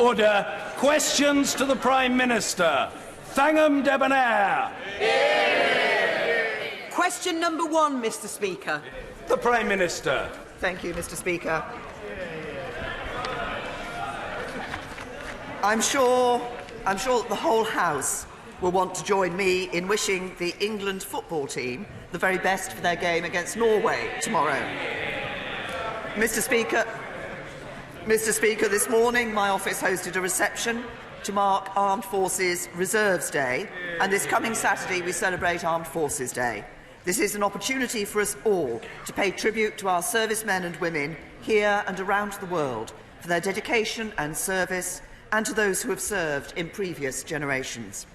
Order. Questions to the Prime Minister. Thangam Debonair. Question number 1, Mr. Speaker. The Prime Minister. Thank you, Mr. Speaker. I'm sure that the whole House will want to join me in wishing the England football team the very best for their game against Norway tomorrow. Mr. Speaker, this morning my office hosted a reception to mark Armed Forces Reserves Day, and this coming Saturday we celebrate Armed Forces Day. This is an opportunity for us all to pay tribute to our servicemen and women here and around the world for their dedication and service, and to those who have served in previous generations.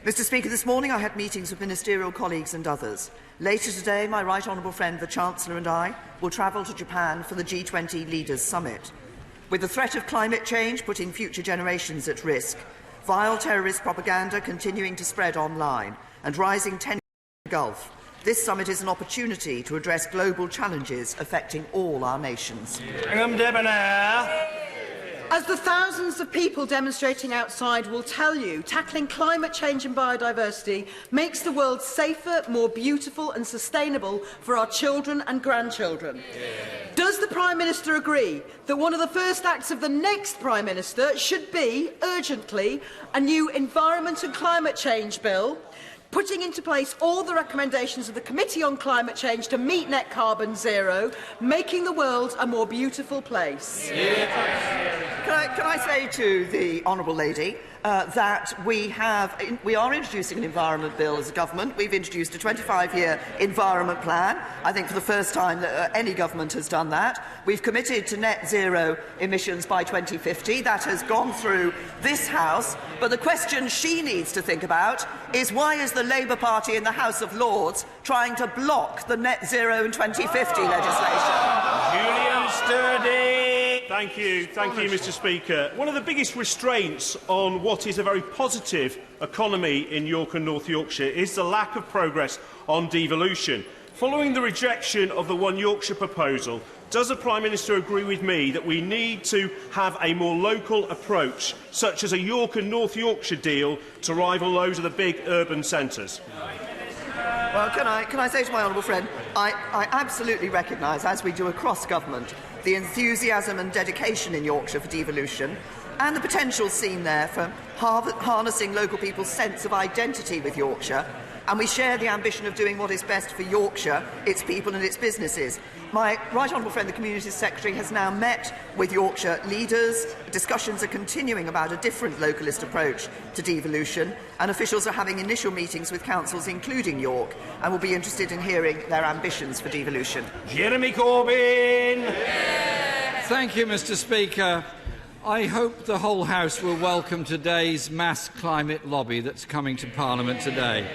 Mr. Speaker, this morning I had meetings with ministerial colleagues and others. Later today, my Right Honourable friend, the Chancellor, and I will travel to Japan for the G20 Leaders Summit. With the threat of climate change putting future generations at risk, vile terrorist propaganda continuing to spread online, and rising tensions in the Gulf, this summit is an opportunity to address global challenges affecting all our nations. As the thousands of people demonstrating outside will tell you, tackling climate change and biodiversity makes the world safer, more beautiful and sustainable for our children and grandchildren. Does the Prime Minister agree that one of the first acts of the next Prime Minister should be, urgently, a new Environment and Climate Change Bill, putting into place all the recommendations of the Committee on Climate Change to meet net carbon zero, making the world a more beautiful place? Can I say to the honourable lady that we are introducing an environment bill as a government. We've introduced a 25-year environment plan. I think for the first time that any government has done that. We've committed to net zero emissions by 2050. That has gone through this House. But the question she needs to think about is, why is the Labour Party in the House of Lords trying to block the net zero and 2050 legislation? Julian Sturdy. Thank you, Mr. Speaker. One of the biggest restraints on what is a very positive economy in York and North Yorkshire is the lack of progress on devolution. Following the rejection of the One Yorkshire proposal, does the Prime Minister agree with me that we need to have a more local approach, such as a York and North Yorkshire deal, to rival those of the big urban centres? Well, can I say to my honourable friend, I absolutely recognise, as we do across government, the enthusiasm and dedication in Yorkshire for devolution, and the potential seen there for harnessing local people's sense of identity with Yorkshire, and we share the ambition of doing what is best for Yorkshire, its people and its businesses. My Right Honourable friend, the Communities Secretary, has now met with Yorkshire leaders. Discussions are continuing about a different localist approach to devolution, and officials are having initial meetings with councils, including York, and will be interested in hearing their ambitions for devolution. Jeremy Corbyn. Thank you, Mr. Speaker. I hope the whole House will welcome today's mass climate lobby that's coming to Parliament today.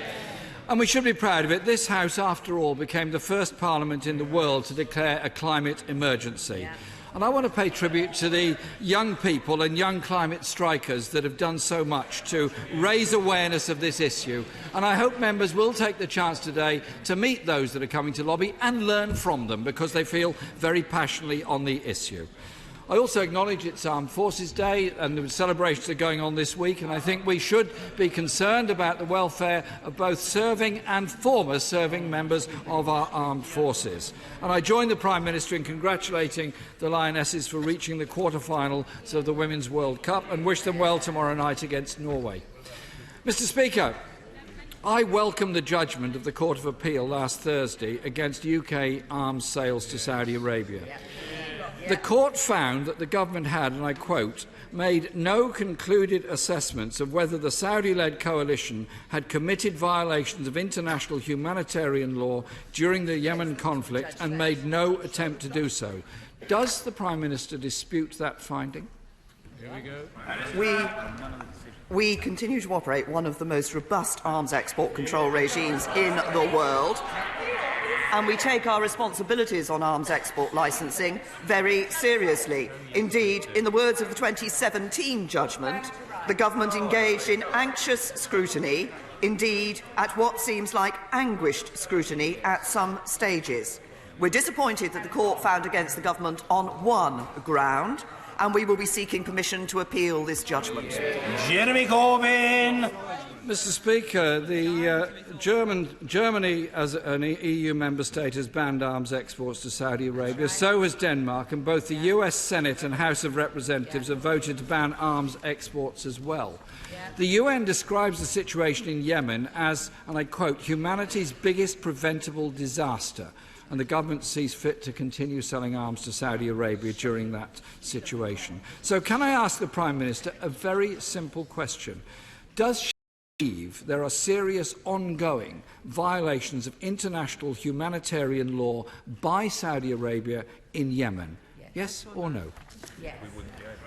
And we should be proud of it. This House, after all, became the first Parliament in the world to declare a climate emergency. Yeah. And I want to pay tribute to the young people and young climate strikers that have done so much to raise awareness of this issue. And I hope members will take the chance today to meet those that are coming to lobby and learn from them, because they feel very passionately on the issue. I also acknowledge it's Armed Forces Day and the celebrations are going on this week, and I think we should be concerned about the welfare of both serving and former serving members of our armed forces. And I join the Prime Minister in congratulating the Lionesses for reaching the quarter-finals of the Women's World Cup and wish them well tomorrow night against Norway. Mr. Speaker, I welcome the judgment of the Court of Appeal last Thursday against UK arms sales to Saudi Arabia. The court found that the government had, and I quote, made no concluded assessments of whether the Saudi-led coalition had committed violations of international humanitarian law during the Yemen conflict and made no attempt to do so. Does the Prime Minister dispute that finding? Here we go. We continue to operate one of the most robust arms export control regimes in the world, and we take our responsibilities on arms export licensing very seriously. Indeed, in the words of the 2017 judgment, the government engaged in anxious scrutiny, indeed at what seems like anguished scrutiny at some stages. We're disappointed that the court found against the government on one ground, and we will be seeking permission to appeal this judgment. Jeremy Corbyn. Mr. Speaker, Germany, as an EU member state, has banned arms exports to Saudi Arabia. So has Denmark, and both the US Senate and House of Representatives have voted to ban arms exports as well. The UN describes the situation in Yemen as, and I quote, humanity's biggest preventable disaster, and the government sees fit to continue selling arms to Saudi Arabia during that situation. So can I ask the Prime Minister a very simple question? Does she believe there are serious ongoing violations of international humanitarian law by Saudi Arabia in Yemen? Yes or no? Yes.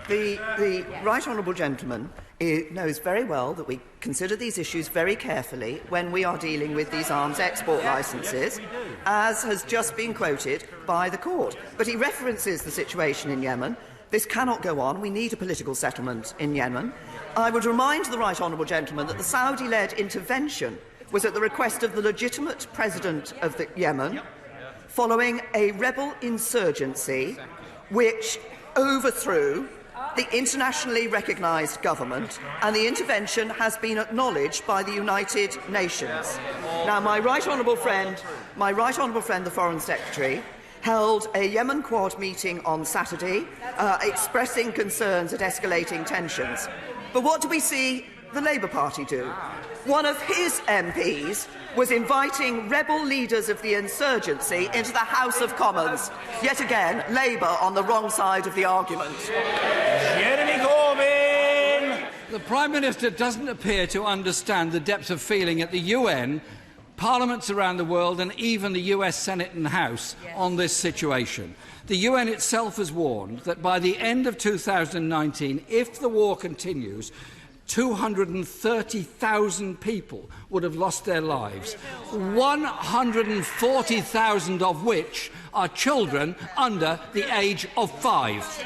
The right honourable gentleman knows very well that we consider these issues very carefully when we are dealing with these arms export licences, as has just been quoted by the court. But he references the situation in Yemen. This cannot go on. We need a political settlement in Yemen. I would remind the right honourable gentleman that the Saudi-led intervention was at the request of the legitimate president of Yemen, following a rebel insurgency which overthrew the internationally recognised government, and the intervention has been acknowledged by the United Nations. Now, my right honourable friend, the Foreign Secretary, held a Yemen Quad meeting on Saturday, expressing concerns at escalating tensions. But what do we see the Labour Party do? One of his MPs was inviting rebel leaders of the insurgency into the House of Commons. Yet again, Labour on the wrong side of the argument. Jeremy Corbyn. The Prime Minister doesn't appear to understand the depth of feeling at the UN, parliaments around the world, and even the US Senate and House on this situation. The UN itself has warned that by the end of 2019, if the war continues, 230,000 people would have lost their lives, 140,000 of which are children under the age of 5.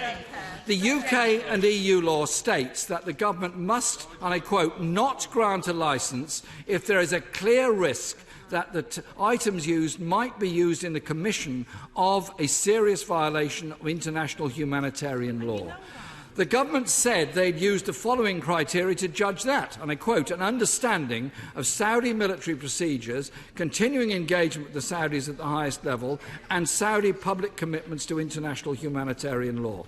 The UK and EU law states that the government must, and I quote, not grant a licence if there is a clear risk that the items used might be used in the commission of a serious violation of international humanitarian law. The government said they'd used the following criteria to judge that, and I quote, an understanding of Saudi military procedures, continuing engagement with the Saudis at the highest level, and Saudi public commitments to international humanitarian law.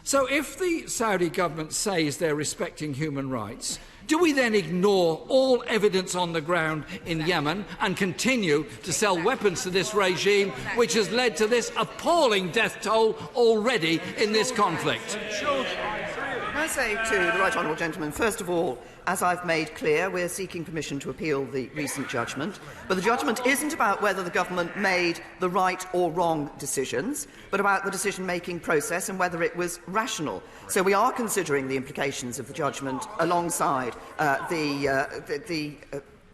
So if the Saudi government says they're respecting human rights, do we then ignore all evidence on the ground in Yemen and continue to sell weapons to this regime, which has led to this appalling death toll already in this conflict? Can I say to the right honourable gentleman, first of all, as I've made clear, we're seeking permission to appeal the recent judgment. But the judgment isn't about whether the government made the right or wrong decisions, but about the decision-making process and whether it was rational. So we are considering the implications of the judgment alongside the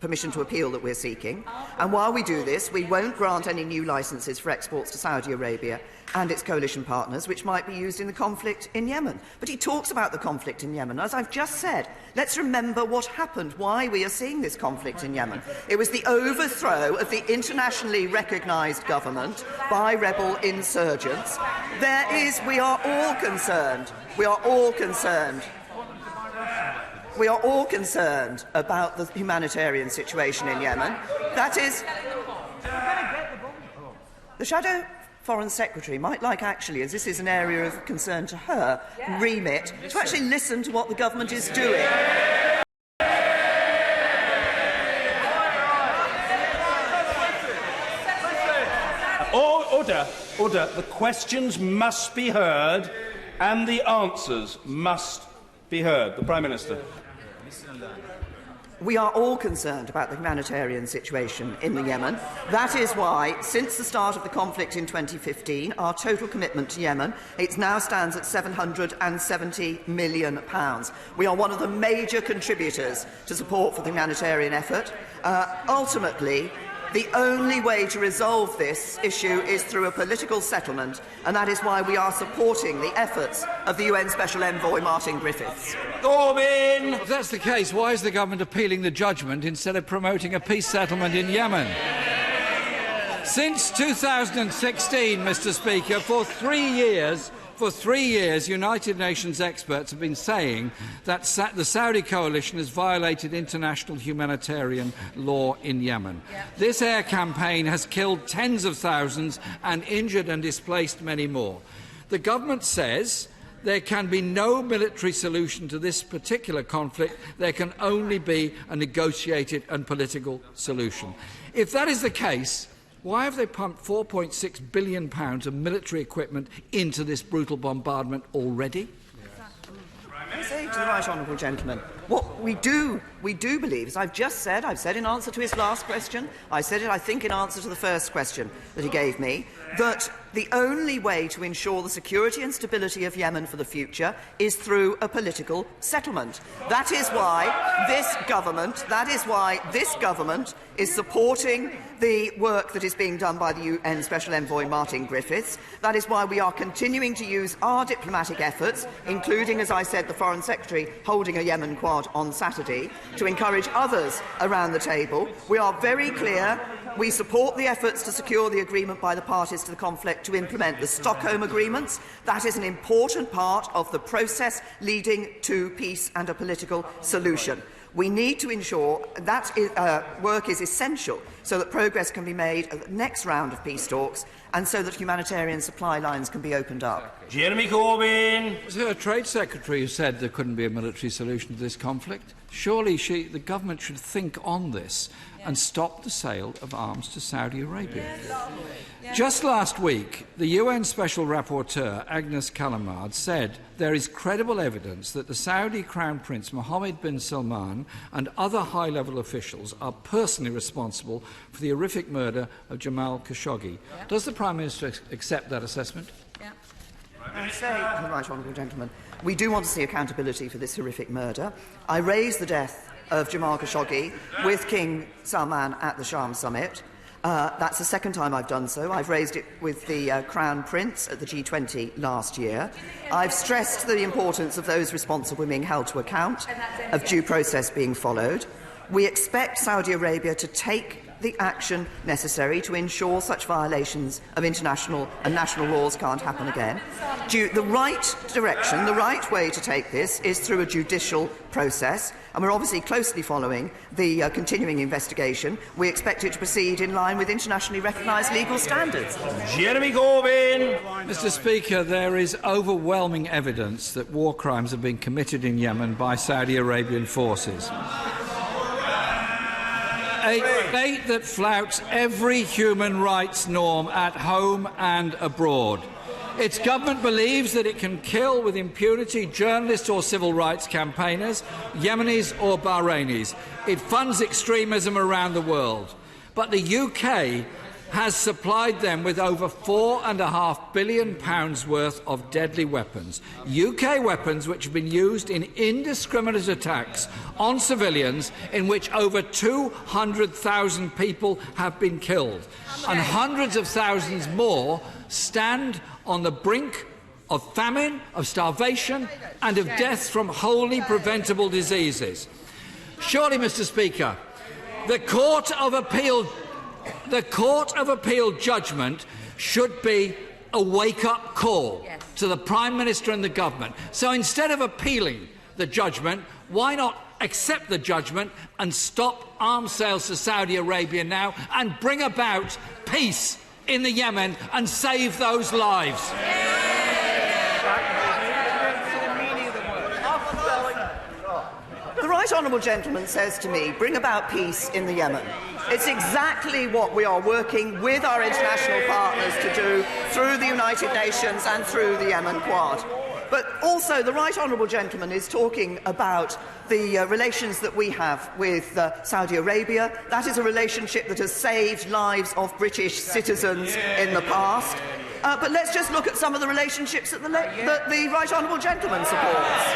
permission to appeal that we're seeking. And while we do this, we won't grant any new licences for exports to Saudi Arabia and its coalition partners, which might be used in the conflict in Yemen. But he talks about the conflict in Yemen. As I've just said, let's remember what happened, why we are seeing this conflict in Yemen. It was the overthrow of the internationally recognised government by rebel insurgents. We are all concerned. We are all concerned about the humanitarian situation in Yemen. That is, the Shadow Foreign Secretary might like actually, as this is an area of concern to her, remit, to actually listen to what the government is doing. Order. The questions must be heard and the answers must be heard. The Prime Minister. We are all concerned about the humanitarian situation in the Yemen. That is why, since the start of the conflict in 2015, our total commitment to Yemen, it now stands at £770 million. We are one of the major contributors to support for the humanitarian effort. Ultimately, the only way to resolve this issue is through a political settlement, and that is why we are supporting the efforts of the UN Special Envoy Martin Griffiths. Corbyn! If that's the case, why is the government appealing the judgment instead of promoting a peace settlement in Yemen? Since 2016, Mr. Speaker, for 3 years, For 3 years, United Nations experts have been saying that the Saudi coalition has violated international humanitarian law in Yemen. This air campaign has killed tens of thousands and injured and displaced many more. The government says there can be no military solution to this particular conflict. There can only be a negotiated and political solution. If that is the case, why have they pumped £4.6 billion of military equipment into this brutal bombardment already? I say to the right honourable gentleman, what we do believe, as I've just said, I've said in answer to his last question, I said it, I think, in answer to the first question that he gave me, that the only way to ensure the security and stability of Yemen for the future is through a political settlement. That is why this government is supporting the work that is being done by the UN Special Envoy Martin Griffiths. That is why we are continuing to use our diplomatic efforts, including, as I said, the Foreign Secretary holding a Yemen Quad on Saturday, to encourage others around the table. We are very clear. We support the efforts to secure the agreement by the parties to the conflict to implement the Stockholm agreements. That is an important part of the process leading to peace and a political solution. We need to ensure that work is essential so that progress can be made at the next round of peace talks and so that humanitarian supply lines can be opened up. Jeremy Corbyn. It was her Trade Secretary who said there couldn't be a military solution to this conflict. Surely the government should think on this and stop the sale of arms to Saudi Arabia. Just last week, the UN Special Rapporteur, Agnes Kalamard, said there is credible evidence that the Saudi Crown Prince Mohammed bin Salman and other high-level officials are personally responsible for the horrific murder of Jamal Khashoggi. Does the Prime Minister accept that assessment? I say, right honourable gentleman, we do want to see accountability for this horrific murder. I raised the death of Jamal Khashoggi with King Salman at the Sharm summit. That's the second time I've done so. I've raised it with the Crown Prince at the G20 last year. I've stressed the importance of those responsible being held to account, of due process being followed. We expect Saudi Arabia to take the action necessary to ensure such violations of international and national laws can't happen again. The right direction, the right way to take this is through a judicial process, and we're obviously closely following the continuing investigation. We expect it to proceed in line with internationally recognised legal standards. Jeremy Corbyn. Mr. Speaker, there is overwhelming evidence that war crimes have been committed in Yemen by Saudi Arabian forces. A state that flouts every human rights norm at home and abroad. Its government believes that it can kill with impunity journalists or civil rights campaigners, Yemenis or Bahrainis. It funds extremism around the world. But the UK has supplied them with over £4.5 billion worth of deadly weapons. UK weapons which have been used in indiscriminate attacks on civilians in which over 200,000 people have been killed. And hundreds of thousands more stand on the brink of famine, of starvation and of death from wholly preventable diseases. Surely, Mr. Speaker, the Court of Appeal judgment should be a wake-up call to the Prime Minister and the government. So instead of appealing the judgment, why not accept the judgment and stop arms sales to Saudi Arabia now and bring about peace in the Yemen and save those lives? The right honourable gentleman says to me, bring about peace in the Yemen. It's exactly what we are working with our international partners to do through the United Nations and through the Yemen Quad. But also the right honourable gentleman is talking about the relations that we have with Saudi Arabia. That is a relationship that has saved lives of British citizens in the past. But let's just look at some of the relationships that the right honourable gentleman supports.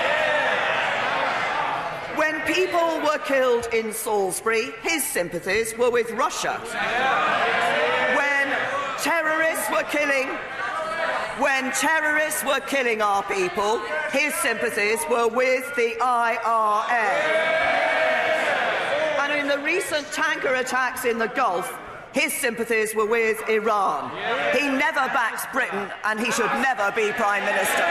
When people were killed in Salisbury, his sympathies were with Russia. When terrorists were killing our people, his sympathies were with the IRA. And in the recent tanker attacks in the Gulf, his sympathies were with Iran. He never backs Britain, and he should never be Prime Minister.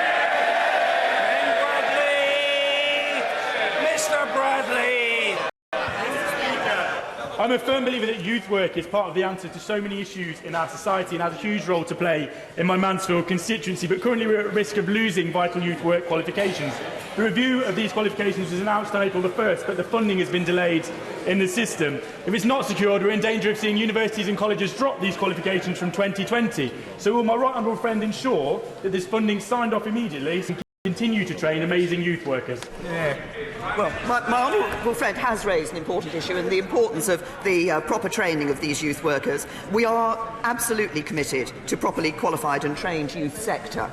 Mr. Bradley! I'm a firm believer that youth work is part of the answer to so many issues in our society and has a huge role to play in my Mansfield constituency, but currently we're at risk of losing vital youth work qualifications. The review of these qualifications was announced on April the 1st, but the funding has been delayed in the system. If it's not secured, we're in danger of seeing universities and colleges drop these qualifications from 2020. So will my right honourable friend ensure that this funding is signed off immediately and continue to train amazing youth workers? Well, my honourable friend has raised an important issue and the importance of the proper training of these youth workers. We are absolutely committed to properly qualified and trained youth sector.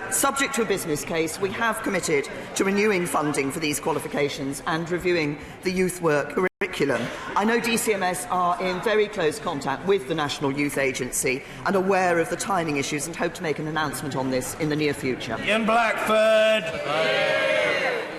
Subject to a business case, we have committed to renewing funding for these qualifications and reviewing the youth work curriculum. I know DCMS are in very close contact with the National Youth Agency and aware of the timing issues and hope to make an announcement on this in the near future. Ian Blackford.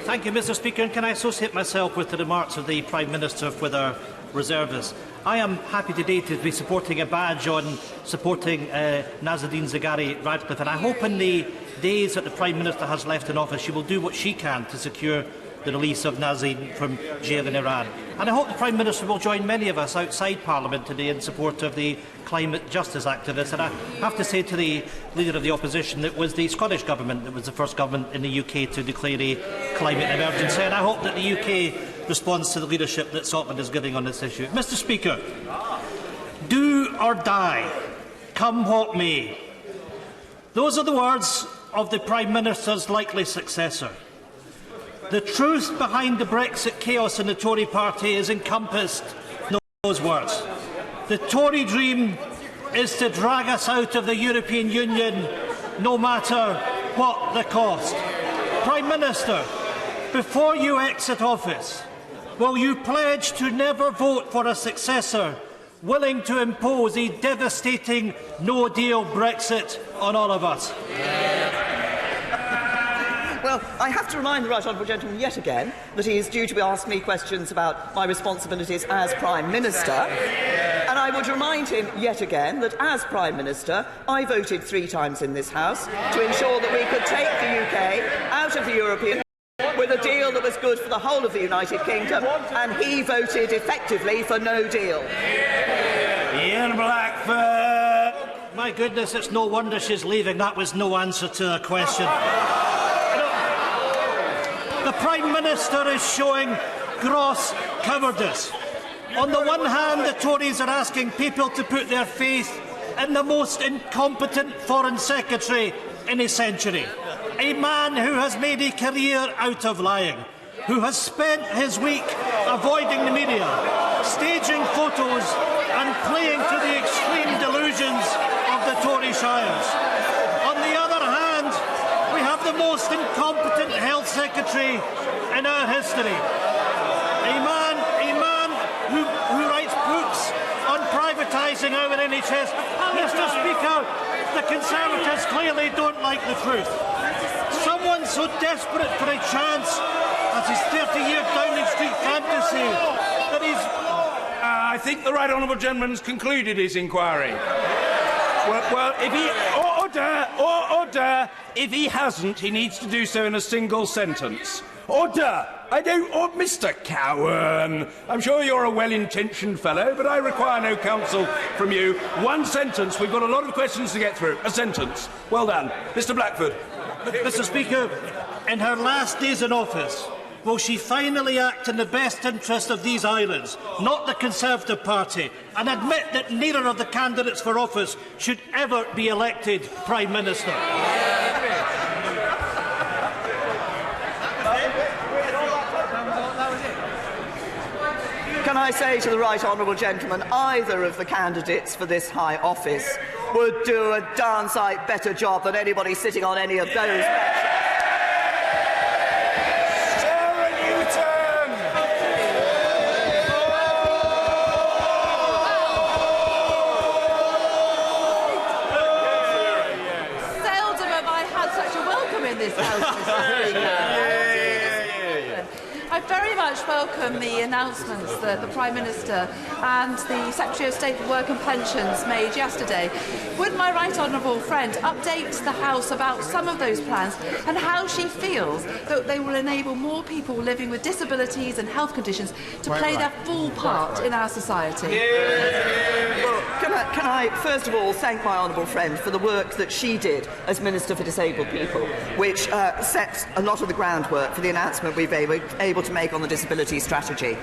Thank you, Mr. Speaker. And can I associate myself with the remarks of the Prime Minister with our reservists? I am happy today to be supporting a badge on supporting Nazanin Zaghari Ratcliffe, and I hope in the days that the Prime Minister has left in office she will do what she can to secure the release of Nazin from jail in Iran. And I hope the Prime Minister will join many of us outside Parliament today in support of the climate justice activists. And I have to say to the Leader of the Opposition that it was the Scottish Government that was the first government in the UK to declare a climate emergency. And I hope that the UK responds to the leadership that Scotland is giving on this issue. Mr. Speaker, do or die, come what may. Those are the words of the Prime Minister's likely successor. The truth behind the Brexit chaos in the Tory party is encompassed in those words. The Tory dream is to drag us out of the European Union, no matter what the cost. Prime Minister, before you exit office, will you pledge to never vote for a successor willing to impose a devastating no-deal Brexit on all of us? Well, I have to remind the right honourable gentleman yet again that he is due to ask me questions about my responsibilities as Prime Minister. And I would remind him yet again that as Prime Minister, I voted 3 times in this House to ensure that we could take the UK out of the European Union with a deal that was good for the whole of the United Kingdom, and he voted effectively for no deal. Ian Blackford. My goodness, it's no wonder she's leaving. That was no answer to her question. The Prime Minister is showing gross cowardice. On the one hand, the Tories are asking people to put their faith in the most incompetent Foreign Secretary in a century. A man who has made a career out of lying, who has spent his week avoiding the media, staging photos and playing to the extreme delusions of the Tory shires. On the other hand, we have the most incompetent Health Secretary in our history. A man who writes books on privatising our NHS. Mr. Speaker, the Conservatives clearly don't like the truth. Someone so desperate for a chance as his 30-year Downing Street fantasy that he's... I think the right honourable gentleman's concluded his inquiry. Well, if he... Order! If he hasn't, he needs to do so in a single sentence. Order! Mr. Cowan, I'm sure you're a well-intentioned fellow, but I require no counsel from you. One sentence. We've got a lot of questions to get through. A sentence. Well done. Mr. Blackford. Mr. Speaker, in her last days in office, will she finally act in the best interest of these islands, not the Conservative Party, and admit that neither of the candidates for office should ever be elected Prime Minister? Can I say to the right honourable gentleman, either of the candidates for this high office would do a darn sight better job than anybody sitting on any of those benches. Seldom have I had such a welcome in this House, Mr. Speaker. I very much welcome the announcements that the Prime Minister and the Secretary of State for Work and Pensions made yesterday. Would my right honourable friend update the House about some of those plans and how she feels that they will enable more people living with disabilities and health conditions to play their full part in our society? Well, can I first of all thank my honourable friend for the work that she did as Minister for Disabled People, which sets a lot of the groundwork for the announcement we've been able to make on the disability strategy.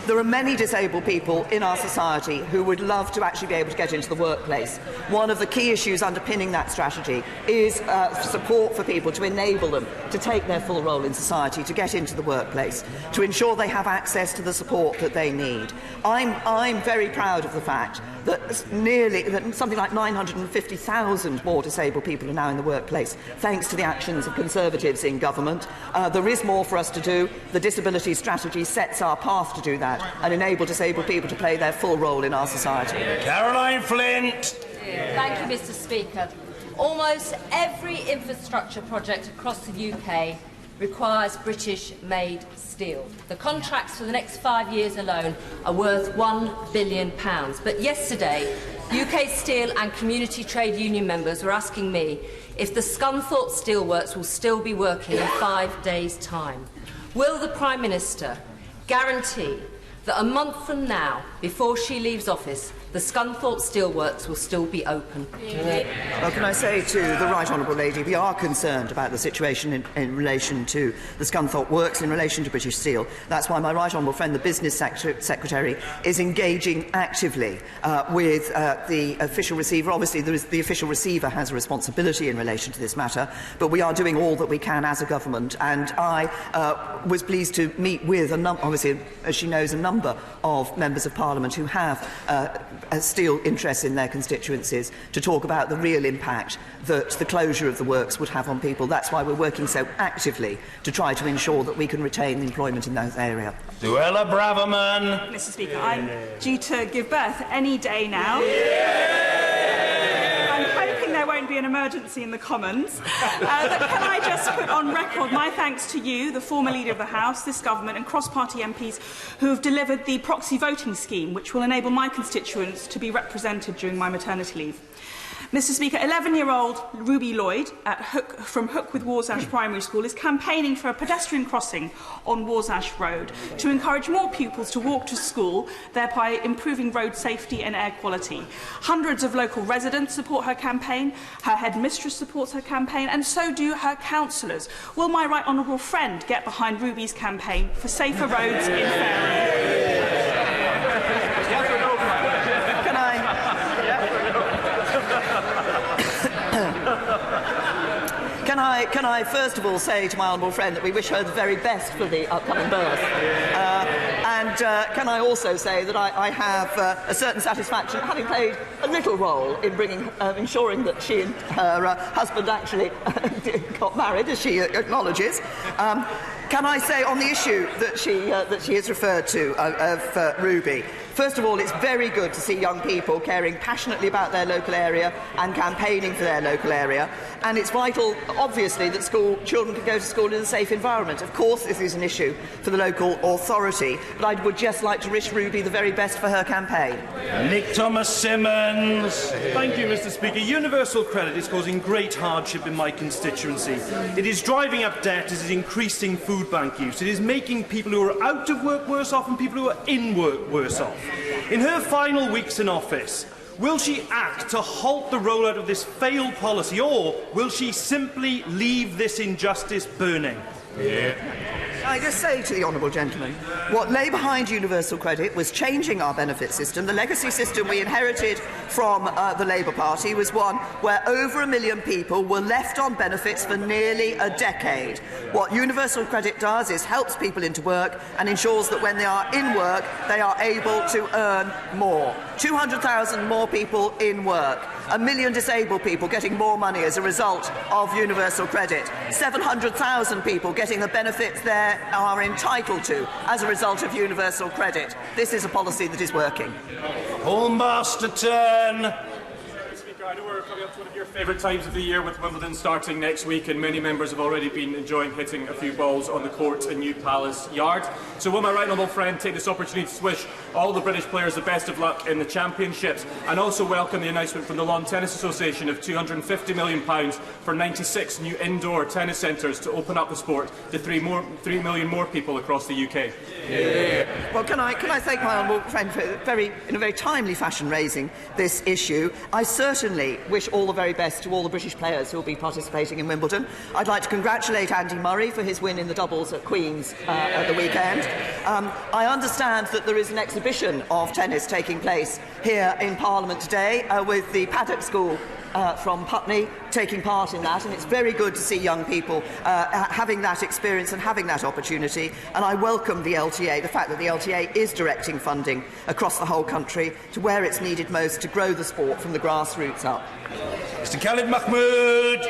There are many disabled people in our society who would love to actually be able to get into the workplace. One of the key issues underpinning that strategy is support for people to enable them to take their full role in society, to get into the workplace, to ensure they have access to the support that they need. I'm very proud of the fact that something like 950,000 more disabled people are now in the workplace, thanks to the actions of Conservatives in government. There is more for us to do. The disability strategy sets our path to do that and enable disabled people to play their full role in our society. Caroline Flint. Thank you, Mr. Speaker. Almost every infrastructure project across the UK requires British-made steel. The contracts for the next 5 years alone are worth £1 billion. But yesterday, UK Steel and Community Trade Union members were asking me if the Scunthorpe Steelworks will still be working in 5 days' time. Will the Prime Minister guarantee that a month from now, before she leaves office, the Scunthorpe Steelworks will still be open? Well, can I say to the Right Honourable Lady, we are concerned about the situation in relation to the Scunthorpe Works, in relation to British Steel. That's why my Right Honourable friend, the Business Secretary, is engaging actively with the official receiver. Obviously, the official receiver has a responsibility in relation to this matter, but we are doing all that we can as a government. And I was pleased to meet with, obviously, as she knows, a number of members of Parliament who have steel interests in their constituencies, to talk about the real impact that the closure of the works would have on people. That's why we're working so actively to try to ensure that we can retain employment in that area. Duella Braverman. Mr. Speaker, I'm due to give birth any day now. I'm hoping there won't be an emergency in the Commons. But can I just put on record my thanks to you, the former Leader of the House, this Government and cross-party MPs who have delivered the proxy voting scheme, which will enable my constituents to be represented during my maternity leave. Mr. Speaker, 11-year-old Ruby Lloyd from Hook with Warsash Primary School is campaigning for a pedestrian crossing on Warsash Road to encourage more pupils to walk to school, thereby improving road safety and air quality. Hundreds of local residents support her campaign, her headmistress supports her campaign, and so do her councillors. Will my right honourable friend get behind Ruby's campaign for safer roads in Fairham? Can I first of all say to my honourable friend that we wish her the very best for the upcoming birth. Can I also say that I have a certain satisfaction, having played a little role in ensuring that she and her husband actually got married, as she acknowledges. Can I say on the issue that she has referred to of Ruby? First of all, it's very good to see young people caring passionately about their local area and campaigning for their local area. And it's vital, obviously, that children can go to school in a safe environment. Of course, this is an issue for the local authority, but I would just like to wish Ruby the very best for her campaign. Nick Thomas-Symonds. Thank you, Mr. Speaker. Universal credit is causing great hardship in my constituency. It is driving up debt, it is increasing food bank use, it is making people who are out of work worse off and people who are in work worse off. In her final weeks in office, will she act to halt the rollout of this failed policy, or will she simply leave this injustice burning? I just say to the honourable gentleman, what lay behind universal credit was changing our benefit system. The legacy system we inherited from the Labour Party was one where over 1 million people were left on benefits for nearly a decade. What universal credit does is helps people into work and ensures that when they are in work, they are able to earn more. 200,000 more people in work. 1 million disabled people getting more money as a result of universal credit. 700,000 people getting the benefits they are entitled to as a result of universal credit. This is a policy that is working. Paul Masterton. Speaker, I know we're coming up to one of your favourite times of the year with Wimbledon starting next week, and many members have already been enjoying hitting a few balls on the court in New Palace Yard. So will my right honourable friend take this opportunity to wish all the British players the best of luck in the championships, and also welcome the announcement from the Lawn Tennis Association of £250 million for 96 new indoor tennis centres to open up the sport to 3 million more people across the UK. Yeah. Well, can I thank my honourable friend for in a very timely fashion raising this issue. I certainly wish all the very best to all the British players who will be participating in Wimbledon. I'd like to congratulate Andy Murray for his win in the doubles at Queen's at the weekend. I understand that there is an exhibition of tennis taking place here in Parliament today with the Paddock School from Putney taking part in that, and it's very good to see young people having that experience and having that opportunity, and I welcome the LTA, the fact that the LTA is directing funding across the whole country to where it's needed most to grow the sport from the grassroots up. Mr. Khalid Mahmood.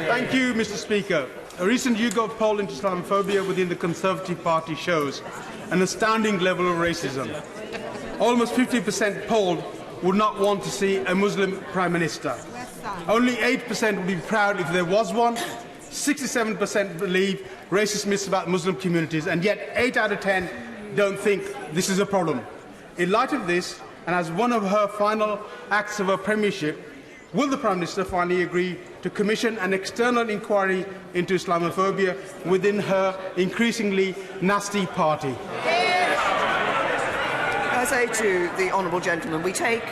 Thank you, Mr. Speaker. A recent YouGov poll into Islamophobia within the Conservative Party shows an astounding level of racism. Almost 50% polled would not want to see a Muslim Prime Minister. Only 8% would be proud if there was one. 67% believe racist myths about Muslim communities, and yet 8 out of 10 don't think this is a problem. In light of this, and as one of her final acts of her premiership, will the Prime Minister finally agree to commission an external inquiry into Islamophobia within her increasingly nasty party? I say to the honourable gentleman, we take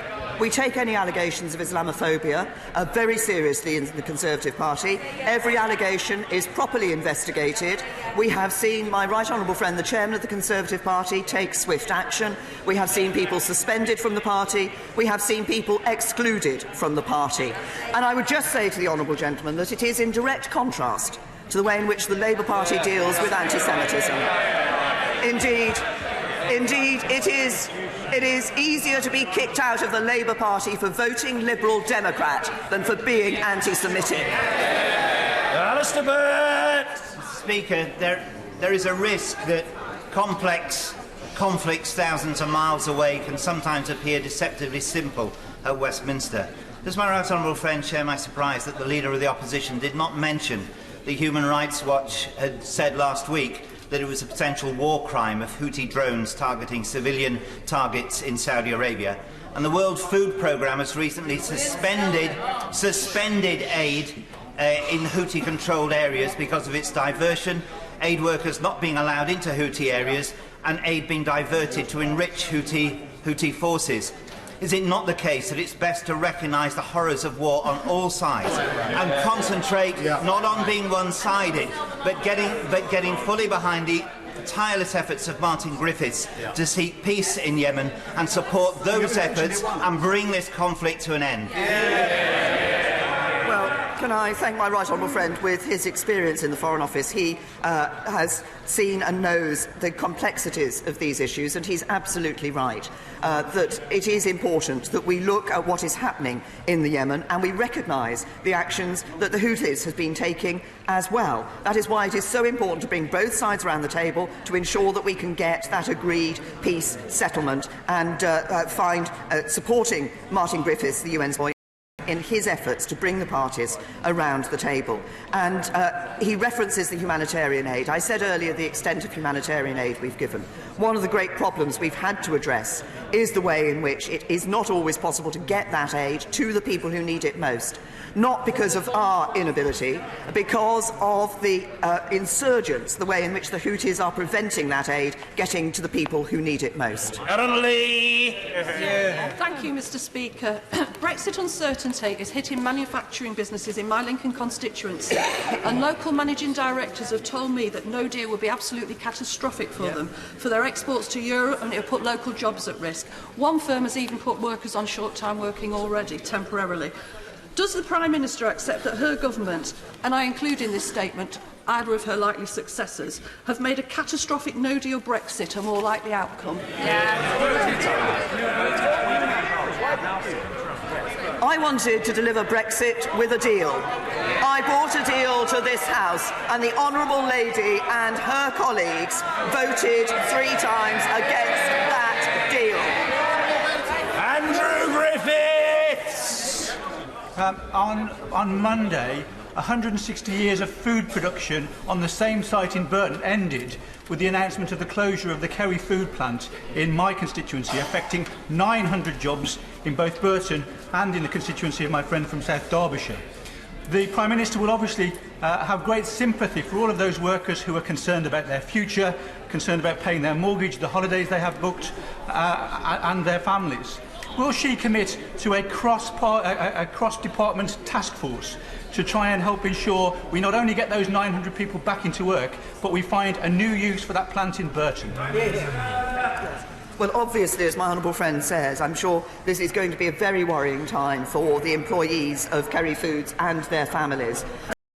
any allegations of Islamophobia very seriously in the Conservative Party. Every allegation is properly investigated. We have seen my right honourable friend, the chairman of the Conservative Party, take swift action. We have seen people suspended from the party. We have seen people excluded from the party. And I would just say to the honourable gentleman that it is in direct contrast to the way in which the Labour Party deals with anti-Semitism. Indeed, it is easier to be kicked out of the Labour Party for voting Liberal Democrat than for being anti-Semitic. Alistair Burt. Mr. Speaker, there is a risk that complex conflicts thousands of miles away can sometimes appear deceptively simple at Westminster. Does my right honourable friend share my surprise that the Leader of the Opposition did not mention the Human Rights Watch had said last week that it was a potential war crime of Houthi drones targeting civilian targets in Saudi Arabia? And the World Food Programme has recently suspended aid in Houthi-controlled areas because of its diversion, aid workers not being allowed into Houthi areas, and aid being diverted to enrich Houthi forces. Is it not the case that it's best to recognise the horrors of war on all sides and concentrate not on being one-sided, but getting fully behind the tireless efforts of Martin Griffiths to seek peace in Yemen and support those efforts and bring this conflict to an end? Well, can I thank my right honourable friend? With his experience in the Foreign Office, he has seen and knows the complexities of these issues, and he's absolutely right that it is important that we look at what is happening in the Yemen and we recognise the actions that the Houthis have been taking as well. That is why it is so important to bring both sides around the table to ensure that we can get that agreed peace settlement and find supporting Martin Griffiths, the UN's boy, in his efforts to bring the parties around the table. And he references the humanitarian aid. I said earlier the extent of humanitarian aid we've given. One of the great problems we've had to address is the way in which it is not always possible to get that aid to the people who need it most. Not because of our inability, because of the insurgents, the way in which the Houthis are preventing that aid getting to the people who need it most. Aaron Lee. Thank you, Mr. Speaker. Brexit uncertainty is hitting manufacturing businesses in my Lincoln constituency, and local managing directors have told me that no deal will be absolutely catastrophic for them, for their exports to Europe, and it will put local jobs at risk. One firm has even put workers on short-time working already, temporarily. Does the Prime Minister accept that her government, and I include in this statement either of her likely successors, have made a catastrophic no-deal Brexit a more likely outcome? I wanted to deliver Brexit with a deal. I brought a deal to this House, and the Honourable Lady and her colleagues voted 3 times against that deal. Andrew Griffiths. On Monday, 160 years of food production on the same site in Burton ended with the announcement of the closure of the Kerry food plant in my constituency, affecting 900 jobs in both Burton and in the constituency of my friend from South Derbyshire. The Prime Minister will obviously have great sympathy for all of those workers who are concerned about their future, concerned about paying their mortgage, the holidays they have booked, and their families. Will she commit to a cross-department task force to try and help ensure we not only get those 900 people back into work, but we find a new use for that plant in Burton? Well, obviously, as my honourable friend says, I'm sure this is going to be a very worrying time for the employees of Kerry Foods and their families.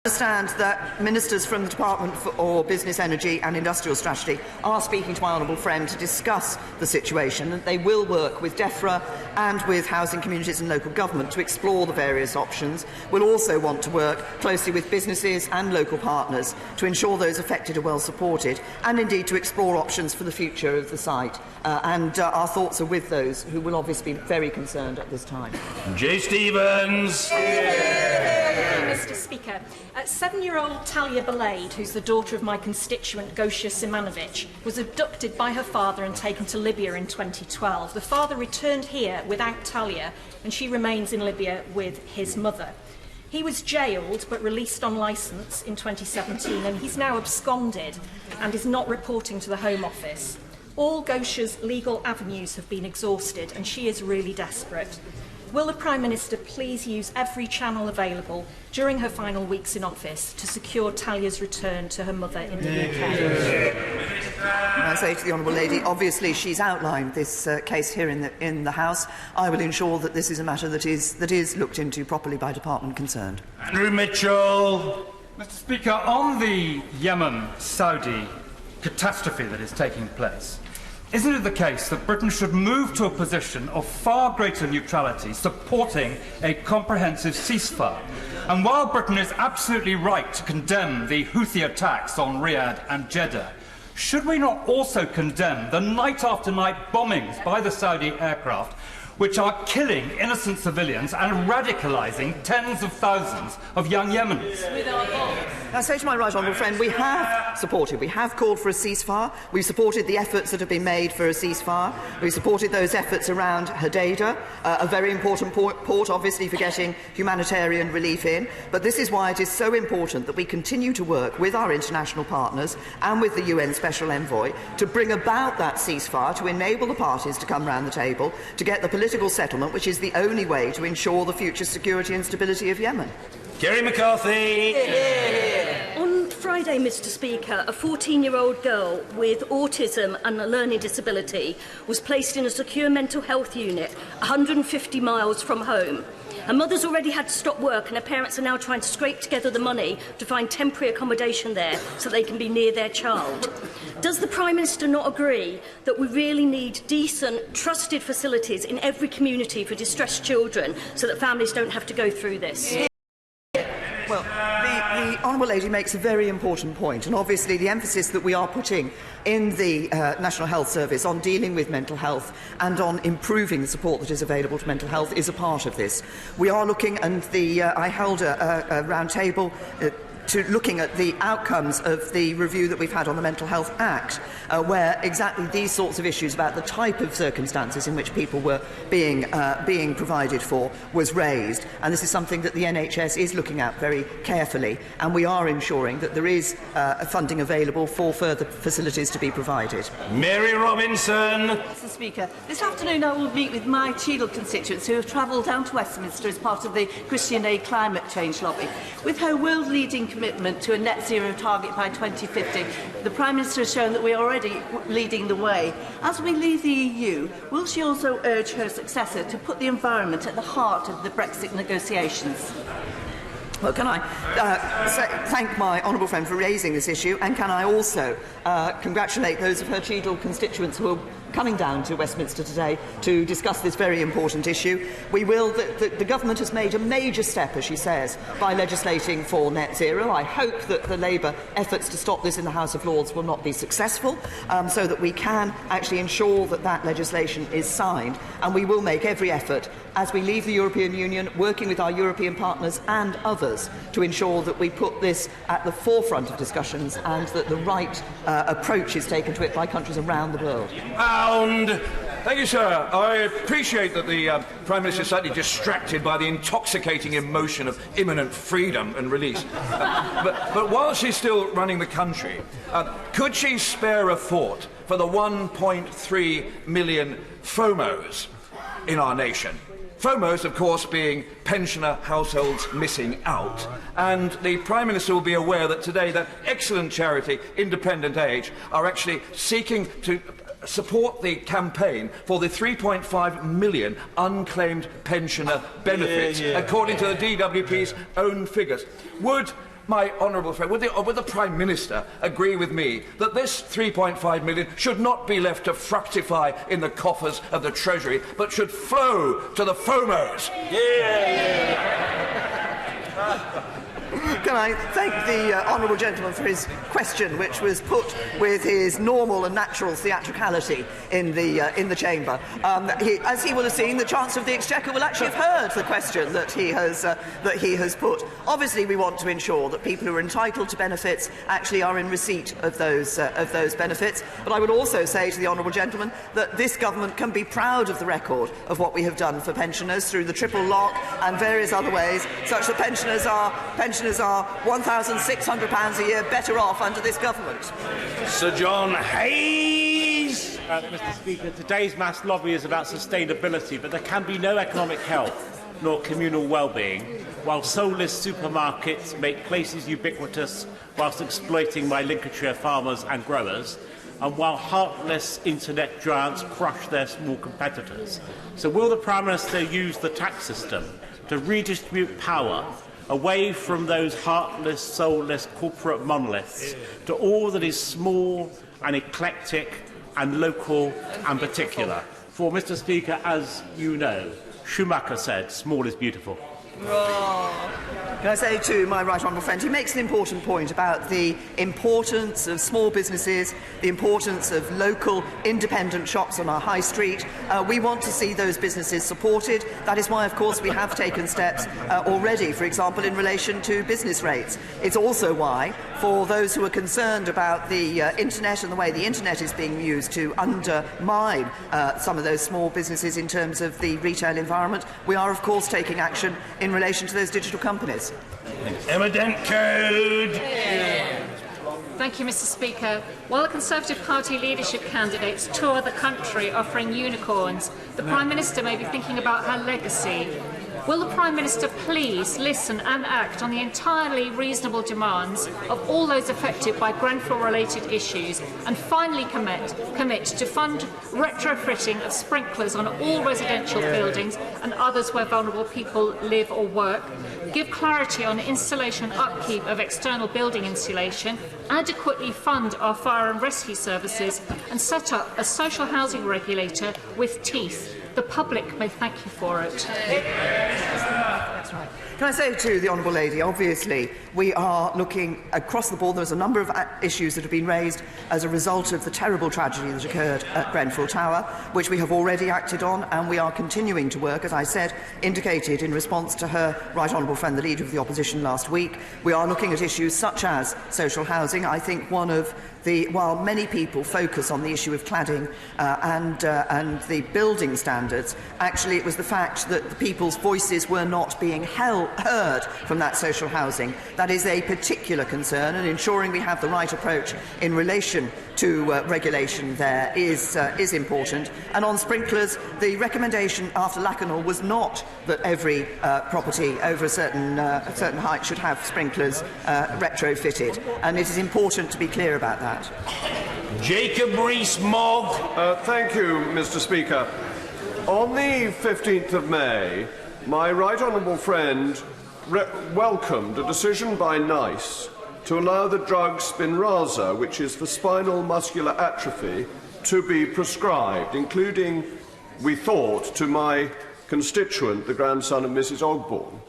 I understand that ministers from the Department for Business, Energy and Industrial Strategy are speaking to my honourable friend to discuss the situation, and they will work with DEFRA and with housing communities and local government to explore the various options. We'll also want to work closely with businesses and local partners to ensure those affected are well supported, and indeed to explore options for the future of the site. Our thoughts are with those who will obviously be very concerned at this time. J. Stevens. Mr. Speaker, 7-year-old Talia Balade, who's the daughter of my constituent Gosia Simanovic, was abducted by her father and taken to Libya in 2012. The father returned here without Talia, and she remains in Libya with his mother. He was jailed but released on licence in 2017, and he's now absconded and is not reporting to the Home Office. All Gosia's legal avenues have been exhausted, and she is really desperate. Will the Prime Minister please use every channel available during her final weeks in office to secure Talia's return to her mother in the UK? I say to the Honourable Lady, obviously she's outlined this case here in the House. I will ensure that this is a matter that is looked into properly by department concerned. Andrew Mitchell. Mr. Speaker, on the Yemen-Saudi catastrophe that is taking place, isn't it the case that Britain should move to a position of far greater neutrality, supporting a comprehensive ceasefire? And while Britain is absolutely right to condemn the Houthi attacks on Riyadh and Jeddah, should we not also condemn the night-after-night bombings by the Saudi aircraft, which are killing innocent civilians and radicalising tens of thousands of young Yemenis? I say to my right honourable friend, we have called for a ceasefire. We've supported the efforts that have been made for a ceasefire. We've supported those efforts around Hodeidah, a very important port, obviously, for getting humanitarian relief in. But this is why it is so important that we continue to work with our international partners and with the UN Special Envoy to bring about that ceasefire, to enable the parties to come round the table, to get the political settlement, which is the only way to ensure the future security and stability of Yemen. Kerry McCarthy. On Friday, Mr. Speaker, a 14-year-old girl with autism and a learning disability was placed in a secure mental health unit 150 miles from home. Her mother's already had to stop work, and her parents are now trying to scrape together the money to find temporary accommodation there so they can be near their child. Does the Prime Minister not agree that we really need decent, trusted facilities in every community for distressed children so that families don't have to go through this? Well, the Honourable Lady makes a very important point, and obviously the emphasis that we are putting in the National Health Service on dealing with mental health and on improving the support that is available to mental health is a part of this. We are looking, and I held a round table looking at the outcomes of the review that we've had on the Mental Health Act, where exactly these sorts of issues about the type of circumstances in which people were being provided for was raised. And this is something that the NHS is looking at very carefully, and we are ensuring that there is funding available for further facilities to be provided. Mary Robinson. Mr. Speaker, this afternoon I will meet with my Cheadle constituents who have travelled down to Westminster as part of the Christian Aid climate change lobby. With her world-leading commitment to a net zero target by 2050, the Prime Minister has shown that we are already leading the way. As we leave the EU, will she also urge her successor to put the environment at the heart of the Brexit negotiations? Well, can I thank my honourable friend for raising this issue, and can I also congratulate those of her Cheadle constituents who are coming down to Westminster today to discuss this very important issue. We will. The government has made a major step, as she says, by legislating for net zero. I hope that the Labour efforts to stop this in the House of Lords will not be successful, so that we can actually ensure that that legislation is signed. And we will make every effort as we leave the European Union, working with our European partners and others, to ensure that we put this at the forefront of discussions and that the right approach is taken to it by countries around the world. Thank you, sir. I appreciate that the Prime Minister is slightly distracted by the intoxicating emotion of imminent freedom and release. But while she's still running the country, could she spare a thought for the 1.3 million FOMOs in our nation? FOMOs, of course, being pensioner households missing out. And the Prime Minister will be aware that today that excellent charity, Independent Age, are actually seeking to support the campaign for the 3.5 million unclaimed pensioner benefits, according to the DWP's own figures. Would my honourable friend, would the Prime Minister agree with me that this 3.5 million should not be left to fructify in the coffers of the Treasury, but should flow to the FOMOs? Can I thank the honourable gentleman for his question, which was put with his normal and natural theatricality in the chamber. As he will have seen, the Chancellor of the Exchequer will actually have heard the question that he has put. Obviously, we want to ensure that people who are entitled to benefits actually are in receipt of those benefits. But I would also say to the honourable gentleman that this government can be proud of the record of what we have done for pensioners through the triple lock and various other ways, such that pensioners are £1,600 a year better off under this government. Sir John Hayes. Mr. Speaker, today's mass lobby is about sustainability, but there can be no economic health nor communal well-being while soulless supermarkets make places ubiquitous whilst exploiting my Lincolnshire farmers and growers, and while heartless internet giants crush their small competitors. So will the Prime Minister use the tax system to redistribute power away from those heartless, soulless corporate monoliths to all that is small and eclectic and local and particular? For, Mr. Speaker, as you know, Schumacher said, small is beautiful. Can I say to my right honourable friend, he makes an important point about the importance of small businesses, the importance of local independent shops on our high street. We want to see those businesses supported. That is why, of course, we have taken steps already, for example, in relation to business rates. It's also why, for those who are concerned about the internet and the way the internet is being used to undermine some of those small businesses in terms of the retail environment, we are, of course, taking action in relation to those digital companies. Evident code. Thank you, Mr. Speaker. While the Conservative Party leadership candidates tour the country offering unicorns, the Prime Minister may be thinking about her legacy. Will the Prime Minister please listen and act on the entirely reasonable demands of all those affected by Grenfell-related issues and finally commit to fund retrofitting of sprinklers on all residential buildings and others where vulnerable people live or work, give clarity on installation and upkeep of external building insulation, adequately fund our fire and rescue services, and set up a social housing regulator with teeth? The public may thank you for it. That's right. Can I say to the honourable lady, obviously, we are looking across the board. There's a number of issues that have been raised as a result of the terrible tragedy that occurred at Grenfell Tower, which we have already acted on, and we are continuing to work, as I said, indicated in response to her right honourable friend, the Leader of the Opposition, last week. We are looking at issues such as social housing. I think while many people focus on the issue of cladding and the building standards, actually it was the fact that the people's voices were not being heard from that social housing. That is a particular concern, and ensuring we have the right approach in relation to regulation there is important. And on sprinklers, the recommendation after Lacanau was not that every property over a certain height should have sprinklers retrofitted, and it is important to be clear about that. Jacob Rees-Mogg. Thank you, Mr. Speaker. On the 15th of May, my right honourable friend welcomed a decision by NICE to allow the drug Spinraza, which is for spinal muscular atrophy, to be prescribed, including, we thought, to my constituent, the grandson of Mrs Ogborne.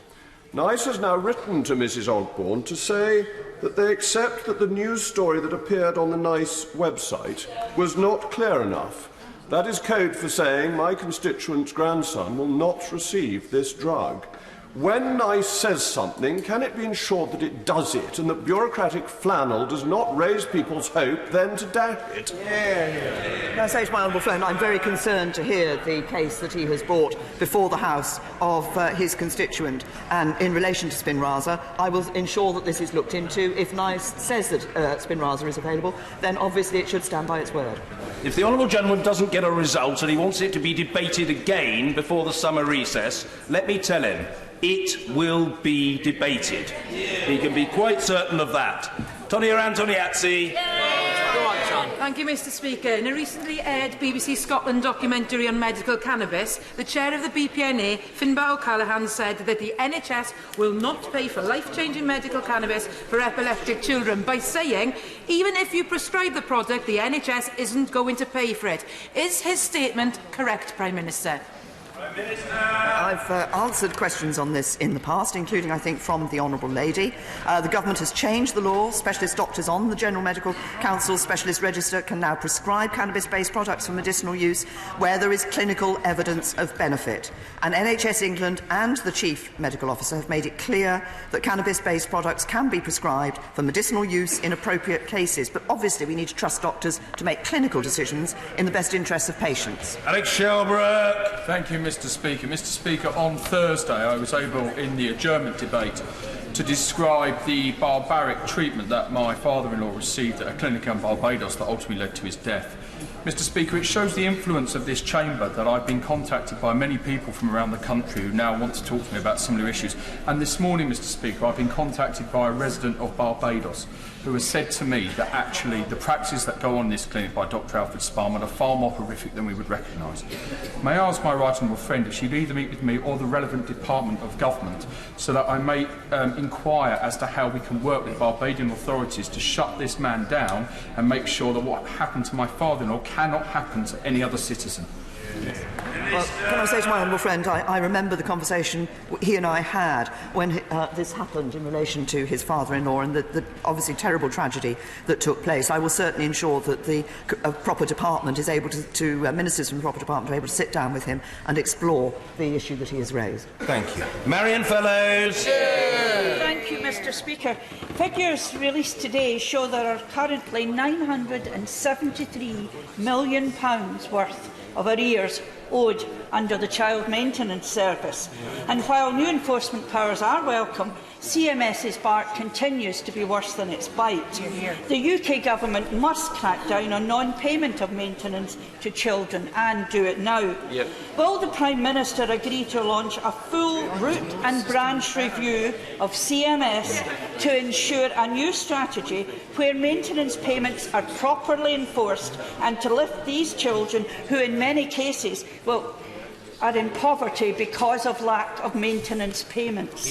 NICE has now written to Mrs Ogborne to say that they accept that the news story that appeared on the NICE website was not clear enough. That is code for saying my constituent's grandson will not receive this drug. When NICE says something, can it be ensured that it does it and that bureaucratic flannel does not raise people's hope then to dash it? Can I say to my honourable friend, I'm very concerned to hear the case that he has brought before the House of his constituent. And in relation to Spinraza, I will ensure that this is looked into. If NICE says that Spinraza is available, then obviously it should stand by its word. If the honourable gentleman doesn't get a result and he wants it to be debated again before the summer recess, let me tell him, it will be debated. He can be quite certain of that. Tony Antoniazzi. Thank you, Mr Speaker. In a recently aired BBC Scotland documentary on medical cannabis, the chair of the BPNA, Finbar O'Callaghan, said that the NHS will not pay for life-changing medical cannabis for epileptic children by saying, even if you prescribe the product, the NHS isn't going to pay for it. Is his statement correct, Prime Minister? I've answered questions on this in the past, including, I think, from the Honourable Lady. The Government has changed the law. Specialist doctors on the General Medical Council Specialist Register can now prescribe cannabis-based products for medicinal use where there is clinical evidence of benefit. And NHS England and the Chief Medical Officer have made it clear that cannabis-based products can be prescribed for medicinal use in appropriate cases. But obviously we need to trust doctors to make clinical decisions in the best interests of patients. Alex Shelbrooke. Thank you, Mr Speaker. Mr Speaker, on Thursday I was able in the adjournment debate to describe the barbaric treatment that my father-in-law received at a clinic in Barbados that ultimately led to his death. Mr Speaker, it shows the influence of this chamber that I've been contacted by many people from around the country who now want to talk to me about similar issues. And this morning, Mr Speaker, I've been contacted by a resident of Barbados who has said to me that actually the practices that go on in this clinic by Dr Alfred Sparman are far more horrific than we would recognise. May I ask my right honourable friend if she'd either meet with me or the relevant department of government so that I may inquire as to how we can work with Barbadian authorities to shut this man down and make sure that what happened to my father-in-law cannot happen to any other citizen. Well, can I say to my honourable friend, I remember the conversation he and I had when this happened in relation to his father-in-law and the obviously terrible tragedy that took place. I will certainly ensure that the proper department is able to ministers from the proper department are able to sit down with him and explore the issue that he has raised. Thank you. Marion Fellows. Thank you, Mr Speaker. Figures released today show there are currently £973 million worth of arrears owed under the Child Maintenance Service. And while new enforcement powers are welcome, CMS's bark continues to be worse than its bite. The UK Government must crack down on non-payment of maintenance to children and do it now. Yep. Will the Prime Minister agree to launch a full root and branch review of CMS to ensure a new strategy where maintenance payments are properly enforced and to lift these children who in many cases are in poverty because of lack of maintenance payments?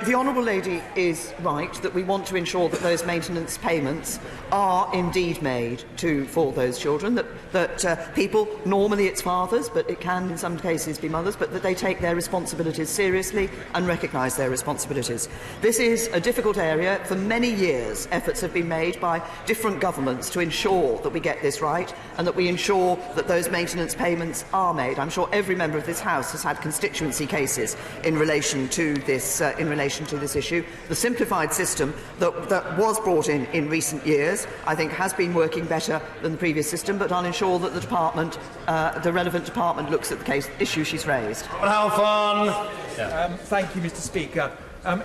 The Honourable Lady is right that we want to ensure that those maintenance payments are indeed made for those children, that people, normally it's fathers, but it can in some cases be mothers, but that they take their responsibilities seriously and recognise their responsibilities. This is a difficult area. For many years, efforts have been made by different governments to ensure that we get this right and that we ensure that those maintenance payments are made. I'm sure every member of this House has had constituency cases in relation to this issue. The simplified system that was brought in recent years, I think, has been working better than the previous system, but I'll ensure that the relevant department looks at the issue she's raised. Thank you, Mr Speaker.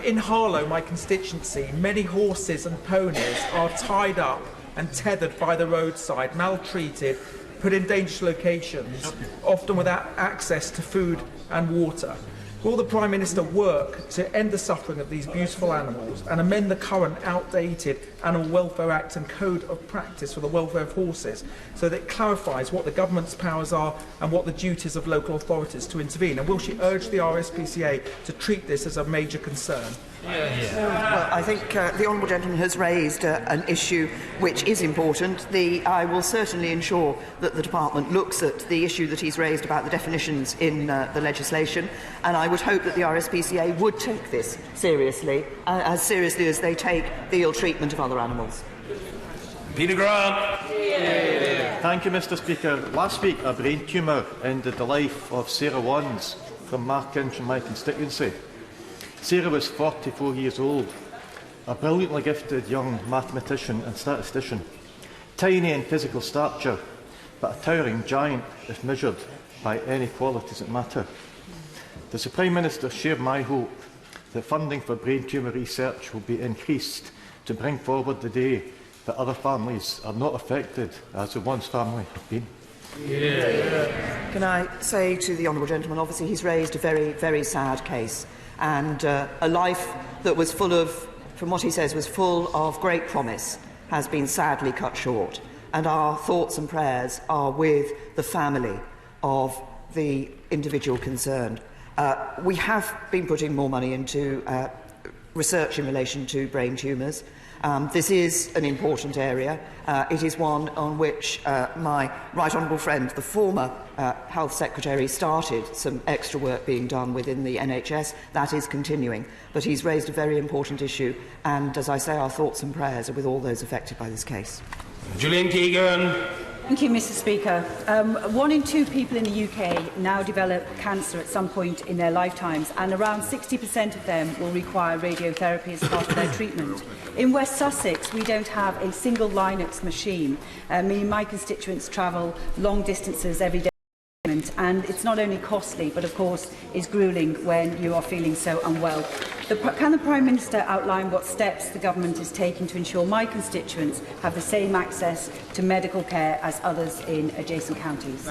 In Harlow, my constituency, many horses and ponies are tied up and tethered by the roadside, maltreated, put in dangerous locations, often without access to food and water. Will the Prime Minister work to end the suffering of these beautiful animals and amend the current outdated Animal Welfare Act and Code of Practice for the welfare of horses so that it clarifies what the government's powers are and what the duties of local authorities to intervene? And will she urge the RSPCA to treat this as a major concern? Well, I think the honourable gentleman has raised an issue which is important. I will certainly ensure that the department looks at the issue that he's raised about the definitions in the legislation, and I would hope that the RSPCA would take this seriously, as seriously as they take the ill treatment of other animals. Peter Grant. Thank you, Mr. Speaker. Last week, a brain tumour ended the life of Sarah Wands from Markinch in my constituency. Sarah was 44 years old, a brilliantly gifted young mathematician and statistician, tiny in physical stature, but a towering giant if measured by any qualities that matter. Does the Prime Minister share my hope that funding for brain tumour research will be increased to bring forward the day that other families are not affected as the Wands family have been? Can I say to the honourable gentleman, obviously he's raised a very, very sad case, and a life that was full of, from what he says, was full of great promise has been sadly cut short. And our thoughts and prayers are with the family of the individual concerned. We have been putting more money into research in relation to brain tumours. This is an important area. It is one on which my right honourable friend, the former Health Secretary, started some extra work being done within the NHS. That is continuing. But he's raised a very important issue, and as I say, our thoughts and prayers are with all those affected by this case. Gillian Keegan. Thank you, Mr. Speaker. 1 in 2 people in the UK now develop cancer at some point in their lifetimes, and around 60% of them will require radiotherapy as part of their treatment. In West Sussex, we don't have a single Linux machine, meaning my constituents travel long distances every day. And it's not only costly, but of course is gruelling when you are feeling so unwell. Can the Prime Minister outline what steps the government is taking to ensure my constituents have the same access to medical care as others in adjacent counties?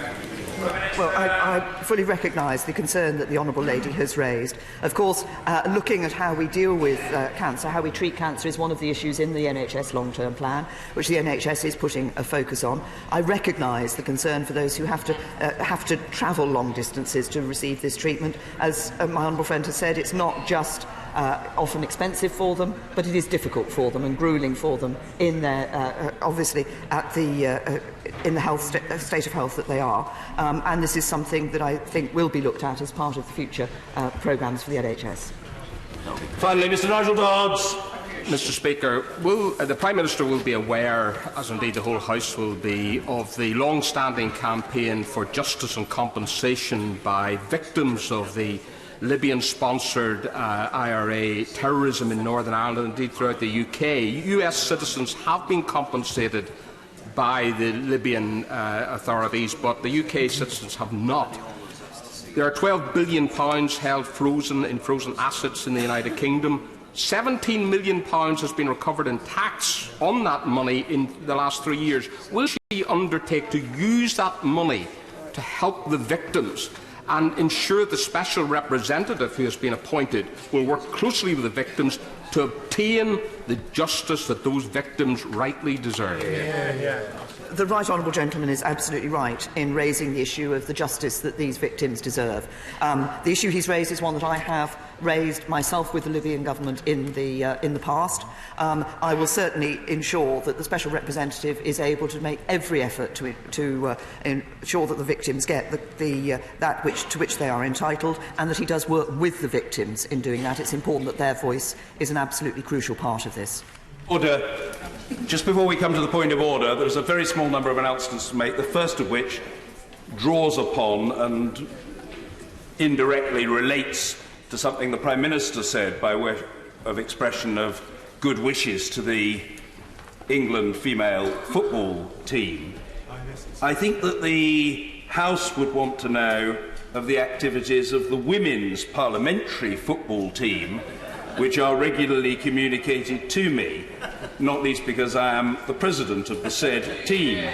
Well, I fully recognise the concern that the honourable lady has raised. Of course, looking at how we deal with cancer, how we treat cancer, is one of the issues in the NHS long-term plan, which the NHS is putting a focus on. I recognise the concern for those who have to travel long distances to receive this treatment. As my honourable friend has said, it's not just often expensive for them, but it is difficult for them and gruelling for them in their, obviously, at the in the state of health that they are. And this is something that I think will be looked at as part of the future programmes for the NHS. Finally, Mr. Nigel Dodds. Mr. Speaker, the Prime Minister will be aware, as indeed the whole House will be, of the long-standing campaign for justice and compensation by victims of the Libyan-sponsored IRA terrorism in Northern Ireland and indeed throughout the UK. US citizens have been compensated by the Libyan authorities, but the UK citizens have not. There are £12 billion held frozen in frozen assets in the United Kingdom. £17 million has been recovered in tax on that money in the last 3 years. Will she undertake to use that money to help the victims and ensure the special representative who has been appointed will work closely with the victims to obtain the justice that those victims rightly deserve? The right honourable gentleman is absolutely right in raising the issue of the justice that these victims deserve. The issue he's raised is one that I have raised myself with the Libyan government in the past. I will certainly ensure that the special representative is able to make every effort to ensure that the victims get that to which they are entitled, and that he does work with the victims in doing that. It's important that their voice is an absolutely crucial part of this. Order. Just before we come to the point of order, there is a very small number of announcements to make, the first of which draws upon and indirectly relates to something the Prime Minister said by way of expression of good wishes to the England female football team. I think that the House would want to know of the activities of the women's parliamentary football team, which are regularly communicated to me, not least because I am the president of the said team.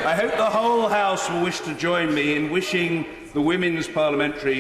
I hope the whole House will wish to join me in wishing the women's parliamentary